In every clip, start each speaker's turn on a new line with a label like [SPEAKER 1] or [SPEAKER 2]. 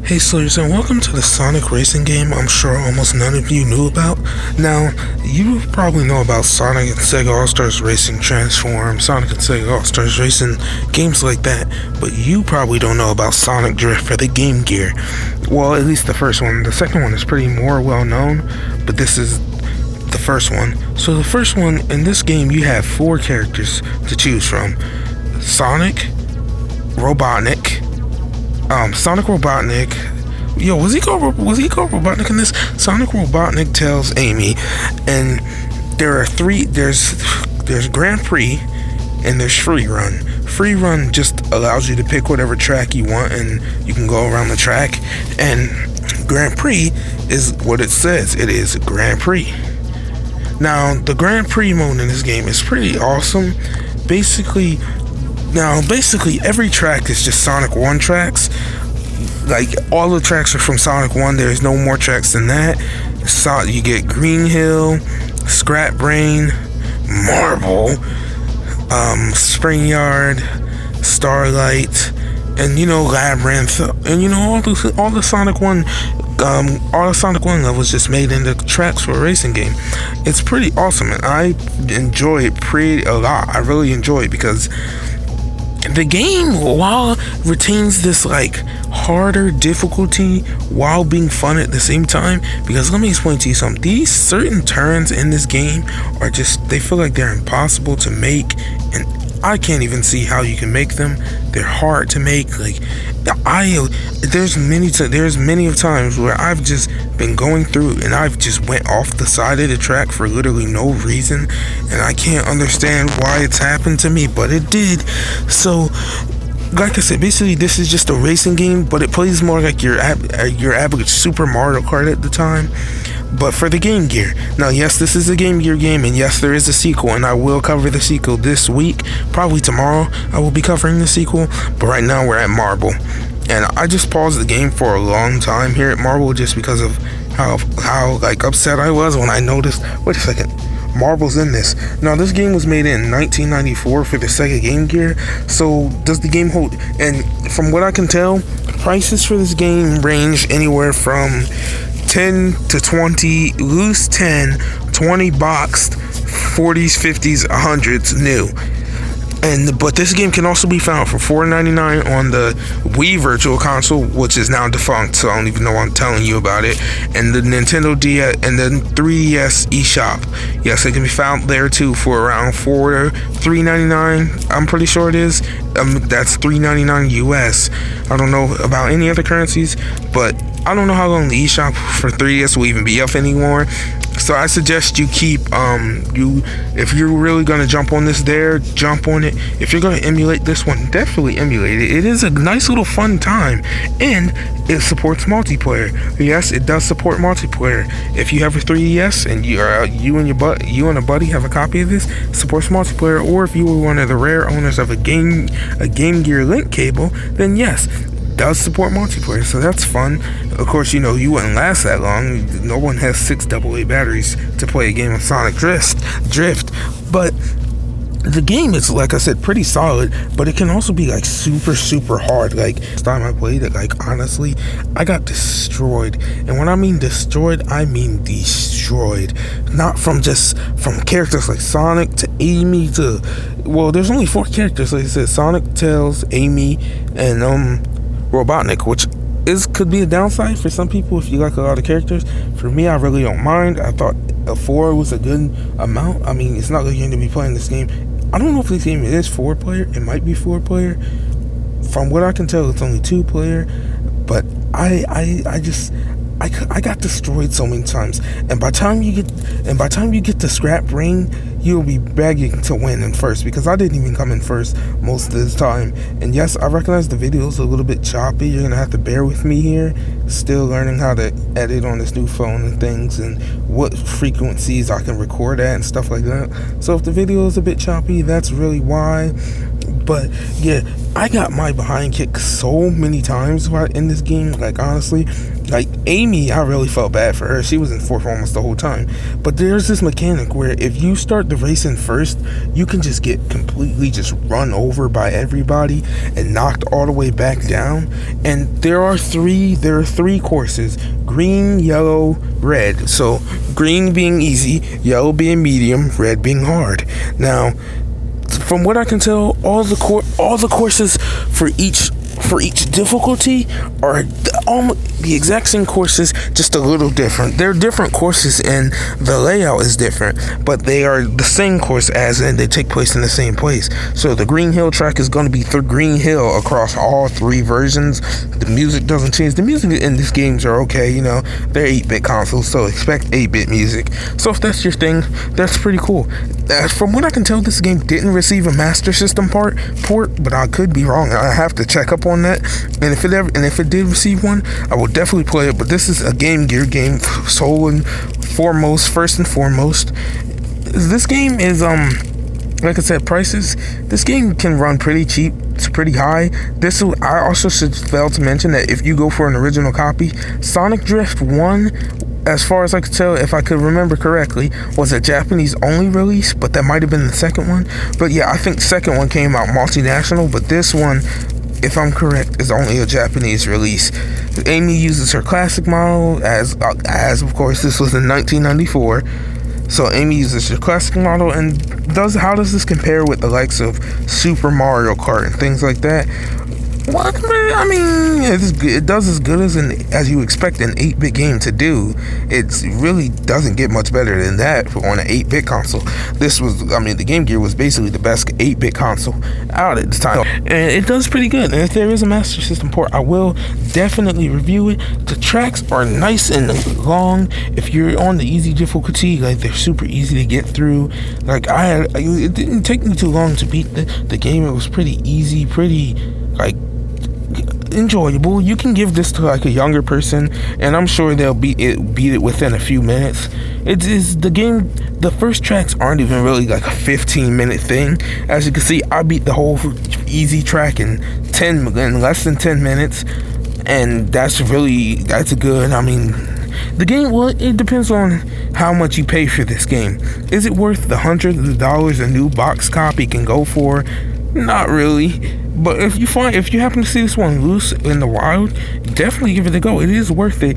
[SPEAKER 1] Hey Slayers, and welcome to the Sonic racing game I'm sure almost none of you knew about. Now, you probably know about Sonic and Sega All-Stars Racing Transform, Sonic and Sega All-Stars Racing, games like that, but you probably don't know about Sonic Drift for the Game Gear. Well, at least the first one. The second one is pretty more well known, but this is the first one. So the first one, in this game you have 4 characters to choose from. Sonic Robotnik. Yo, was he called Robotnik in this? Sonic Robotnik tells Amy, and there are 3. There's Grand Prix, and there's Free Run. Free Run just allows you to pick whatever track you want, and you can go around the track. And Grand Prix is what it says. It is Grand Prix. Now, the Grand Prix mode in this game is pretty awesome. Basically, every track is just Sonic 1 tracks. Like, all the tracks are from Sonic 1. There's no more tracks than that. So you get Green Hill, Scrap Brain, Marble, Spring Yard, Starlight, and Labyrinth, and all the Sonic 1 levels just made into tracks for a racing game. It's pretty awesome, and I enjoy it a lot. I really enjoy it because the game, while retains this harder difficulty while being fun at the same time, because let me explain to you something. These certain turns in this game are they feel like they're impossible to make, and I can't even see how you can make them. They're hard to make. There's many of times where I've just been going through and I've just went off the side of the track for literally no reason, and I can't understand why it's happened to me, but it did. So, like I said, basically this is just a racing game, but it plays more like your average Super Mario Kart at the time, but for the Game Gear. Now, yes, this is a Game Gear game, and yes, there is a sequel, and I will cover the sequel this week. Probably tomorrow I will be covering the sequel, but right now we're at Marble. And I just paused the game for a long time here at Marble just because of how upset I was when I noticed, wait a second, Marble's in this. Now, this game was made in 1994 for the Sega Game Gear. So does the game hold? And from what I can tell, prices for this game range anywhere from 10 to 20, loose 10, 20 boxed, 40s, 50s, 100s new. But this game can also be found for $4.99 on the Wii Virtual Console, which is now defunct, so I don't even know why I'm telling you about it, and the Nintendo DS and the 3DS eShop. Yes, it can be found there too for around $3.99. I'm pretty sure it is. That's $3.99 US. I don't know about any other currencies, but I don't know how long the eShop for 3DS will even be up anymore. So I suggest you keep if you're really gonna jump on this jump on it. If you're gonna emulate this one, definitely emulate it. It is a nice little fun time, and it supports multiplayer. Yes, it does support multiplayer. If you have a 3DS and you and a buddy have a copy of this, it supports multiplayer. Or if you were one of the rare owners of a Game Gear Link cable, then yes, does support multiplayer, so that's fun. Of course, you wouldn't last that long. No one has 6 AA batteries to play a game of Sonic Drift, but the game is, like I said, pretty solid, but it can also be super hard. Last time I played it, honestly, I got destroyed. And when I mean destroyed, I mean destroyed. Not from characters like Sonic to Amy to, well, there's only 4 characters, like I said, Sonic, Tails, Amy, and Robotnik, which could be a downside for some people if you like a lot of characters. For me, I really don't mind. I thought a 4 was a good amount. I mean, it's not like you're going to be playing this game. I don't know if this game is 4-player. It might be 4-player. From what I can tell, it's only 2-player. But I got destroyed so many times, and by the time you get to Scrap Brain, you'll be begging to win in first, because I didn't even come in first most of the time. And yes, I recognize the video's a little bit choppy. You're gonna have to bear with me here. Still learning how to edit on this new phone and things, and what frequencies I can record at and stuff like that. So if the video is a bit choppy, that's really why. But yeah, I got my behind kicked so many times in this game. Honestly, Like Amy, I really felt bad for her. She was in fourth almost the whole time. But there's this mechanic where if you start the racing first, you can just get completely just run over by everybody and knocked all the way back down. And there are three courses: green, yellow, red. So green being easy, yellow being medium, red being hard. Now, from what I can tell, all the courses for each difficulty are the exact same courses, just a little different. They're different courses and the layout is different, but they are the same course, as in they take place in the same place. So the Green Hill track is going to be Green Hill across all three versions. The music doesn't change. The music in these games are okay, they're 8-bit consoles, so expect 8-bit music. So if that's your thing, that's pretty cool. From what I can tell, this game didn't receive a Master System port, but I could be wrong. I have to check up on that. And if it did receive one, I will definitely play it. But this is a Game Gear game, first and foremost. This game is like I said, prices. This game can run pretty cheap to pretty high. I also should fail to mention that if you go for an original copy, Sonic Drift 1, as far as I could tell, if I could remember correctly, was a Japanese only release, but that might have been the second one. But yeah, I think the second one came out multinational, but this one, if I'm correct, is only a Japanese release. Amy uses her classic model as of course this was in 1994. So Amy uses her classic model, and how does this compare with the likes of Super Mario Kart and things like that? Well, I mean, it does as good as you expect an 8-bit game to do. It really doesn't get much better than that on an 8-bit console. The Game Gear was basically the best 8-bit console out at the time. And it does pretty good. And if there is a Master System port, I will definitely review it. The tracks are nice and long. If you're on the easy difficulty, like, they're super easy to get through. Like, it didn't take me too long to beat the game. It was pretty easy, pretty, like, enjoyable. You can give this to like a younger person, and I'm sure they'll beat it within a few minutes. It is the game. The first tracks aren't even really like a 15-minute thing. As you can see, I beat the whole easy track in less than 10 minutes, and that's good. I mean, the game, well, it depends on how much you pay for this game. Is it worth the hundreds of dollars a new box copy can go for? Not really. But if you happen to see this one loose in the wild, definitely give it a go. It is worth it.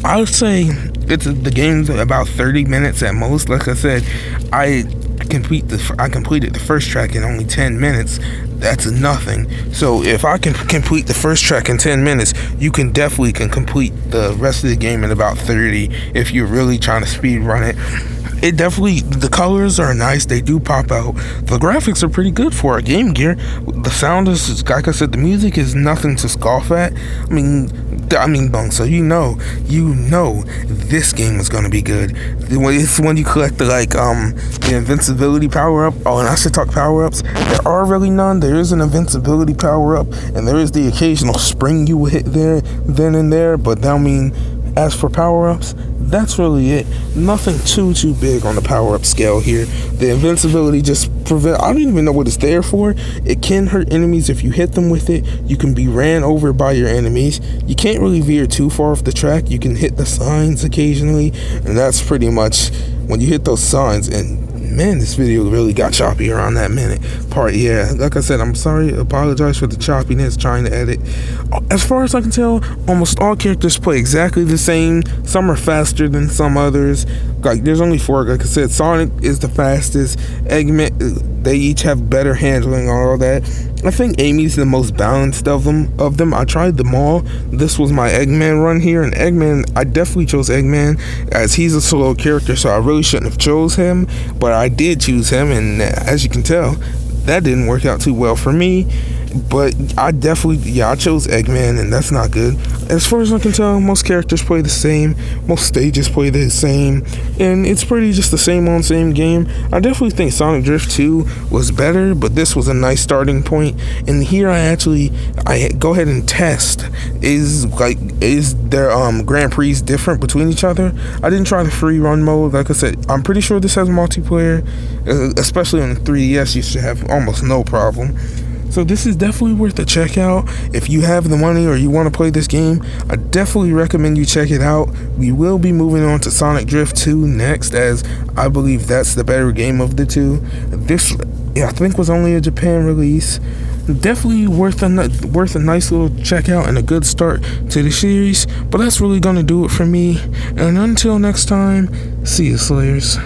[SPEAKER 1] I would say the game's about 30 minutes at most. Like I said, I completed the first track in only 10 minutes. That's nothing. So if I can complete the first track in 10 minutes, you can complete the rest of the game in about 30 if you're really trying to speed run it. The colors are nice. They do pop out. The graphics are pretty good for a Game Gear. The sound is, like I said, the music is nothing to scoff at. I mean, so you know, this game is gonna be good. It's when you collect the invincibility power up. Oh, and I should talk power ups. There are really none. There is an invincibility power up, and there is the occasional spring you will hit then and there. But as for power ups, that's really it. Nothing too big on the power up scale here. The invincibility just I don't even know what it's there for. It can hurt enemies if you hit them with it. You can be ran over by your enemies. You can't really veer too far off the track. You can hit the signs occasionally, and that's pretty much when you hit those signs. And man, this video really got choppy around that minute part. Yeah, like I said, I'm sorry, apologize for the choppiness trying to edit. As far as I can tell, almost all characters play exactly the same. Some are faster than some others. Like, there's only 4. Like I said, Sonic is the fastest. Eggman, they each have better handling and all that. I think Amy's the most balanced of them. I tried them all. This was my Eggman run here, and I definitely chose Eggman, as he's a solo character, so I really shouldn't have chose him, but I did choose him, and as you can tell, that didn't work out too well for me. But I chose Eggman, and that's not good. As far as I can tell, most characters play the same, most stages play the same, and it's pretty just the same game. I definitely think Sonic Drift 2 was better, but this was a nice starting point. And here I go ahead and test, is their Grand Prix different between each other? I didn't try the free run mode. Like I said, I'm pretty sure this has multiplayer, especially on the 3DS. You should have almost no problem. So this is definitely worth a check out. If you have the money or you want to play this game, I definitely recommend you check it out. We will be moving on to Sonic Drift 2 next, as I believe that's the better game of the two. This, I think, was only a Japan release. Definitely worth a nice little check out and a good start to the series. But that's really gonna do it for me. And until next time, see you, Slayers.